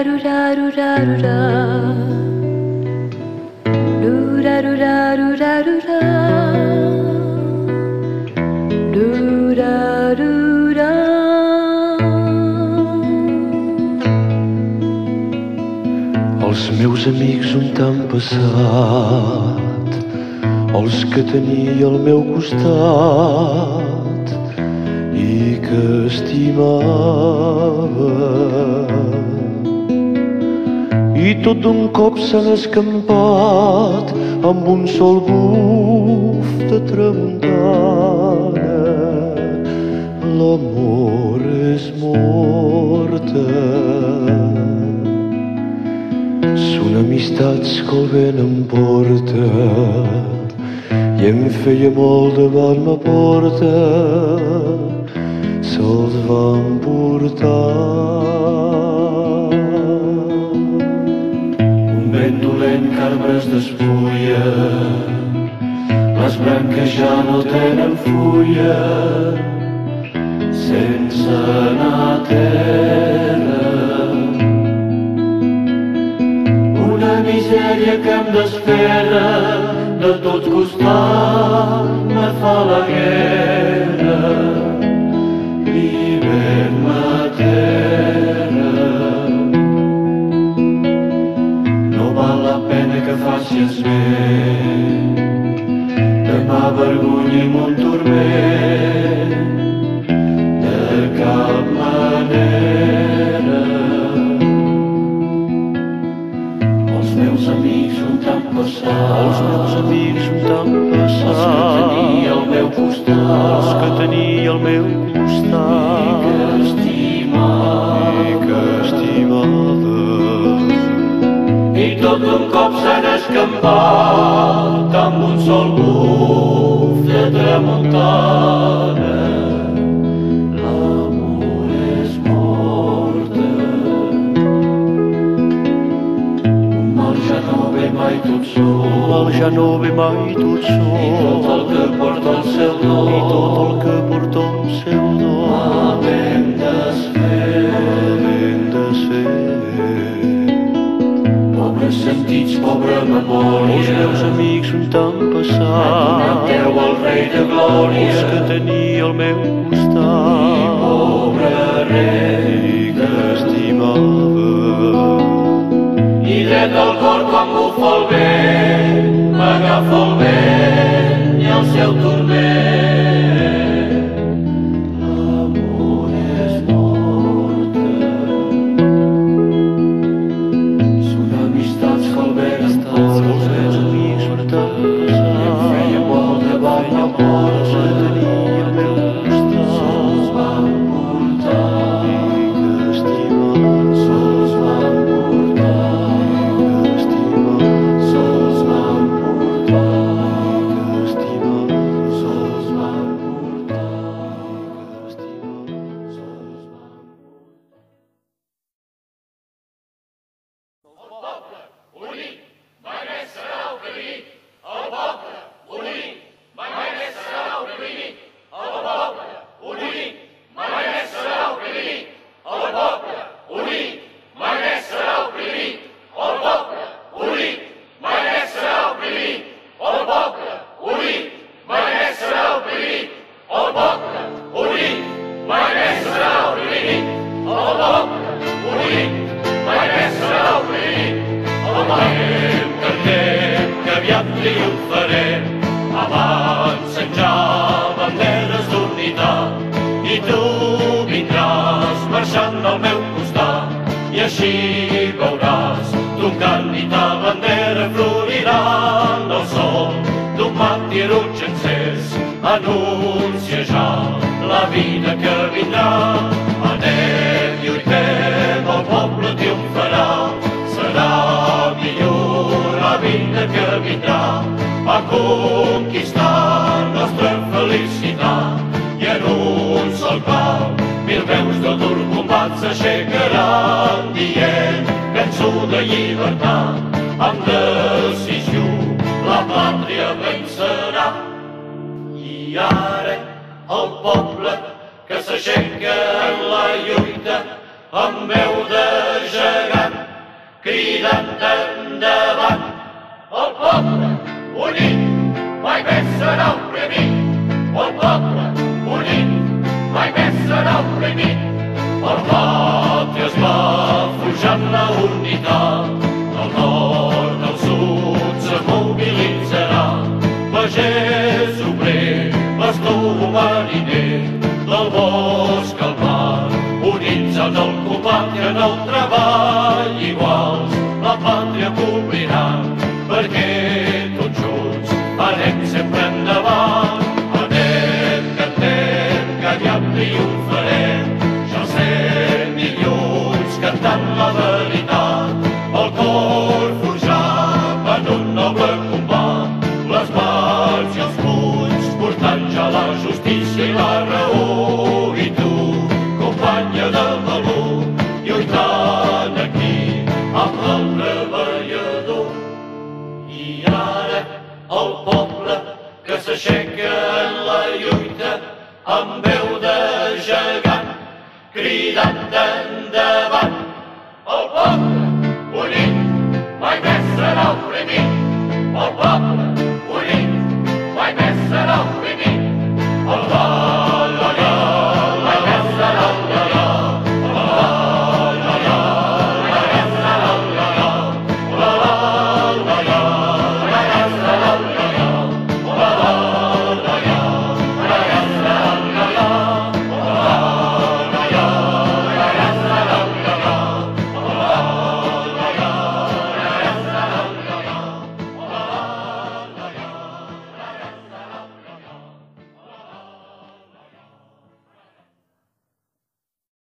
Els meus amics on t'han passat, els que tenia al meu costat i que estimava, i tot d'un cop s'han escampat amb un sol buf de tramuntana. L'amor és morta, són amistats que el vent em porta i em feia molt davant ma porta, se'ls va emportar. Un vent dolent que arbres despulla, les branques ja no tenen fulla, sense anar a terra. Una misèria que em desferra, de tot costat me fa la guerra. L'hivern m'aterra. No val la pena que facis bé, demà vergonya i mon turment, de cap manera. Els meus amics on t'han passat, els meus amics on t'han passat, els que tenia al meu costat, els que tenia al meu costat, i que estimava, i tot d'un cop s'han escampat amb un sol buf de tramuntana. L'amor és morta, un mal ja no ve mai tot sol, un mal ja no ve mai tot sol, i tot el que porta el seu do, i tot el que porta el seu do, m'havem desfer, m'havem desfer. Pobres sentits, pobra memòria, els meus amics on t'han passat, m'han donat al rei de glòria, els que tenia al meu costat, i pobre rei que estimava. I dret al cor quan bufa el vent, m'agafa el vent i el seu turment. L'amor és morta, són amistats que el vent em porta, els meus amics on t'han passat, i em feia molt davant la porta, que tenia al meu costat, se'ls van portar, i que estimava, se'ls van portar. Triomfarem, avancen ja banderes d'unitat, i tu vindràs marxant al meu costat, i així veuràs troncant i ta bandera florirà del sol d'un màrtir encès, anuncia ja la vida que vindrà. Anem, lluitem, el poble triomfarà, serà millor la vida que vindrà, va conquistar nostra felicitat, i en un sol clau mil veus de dur combat s'aixecaran dient cançó de llibertat. Amb decisió la pàtria vencerà. I ara el poble que s'aixeca en la lluita amb veu de gegant, cridant endavant. El poble unit mai més serà oprimit, el poble unit mai més serà oprimit. El pàtria es va forjant la unitat, del nord al sud se mobilitzarà. Pagès, obrer, pastor, mariner, del bosc al mar, units en el combat i en el treball iguals, la pàtria cobrirà, perquè tots junts anem sempre endavant. Anem, cantem, que aviat triomfarem, ja serem milions cantant la veritat, el cor forjat en un noble combat, les mans i els punys portant ja la justícia i la raó. I tu, companya de valor, lluitant aquí amb el treballador. I ara el poble que s'aixeca en la lluita amb veu de gegant, cridant endavant. El poble unit mai més serà oprimit, el poble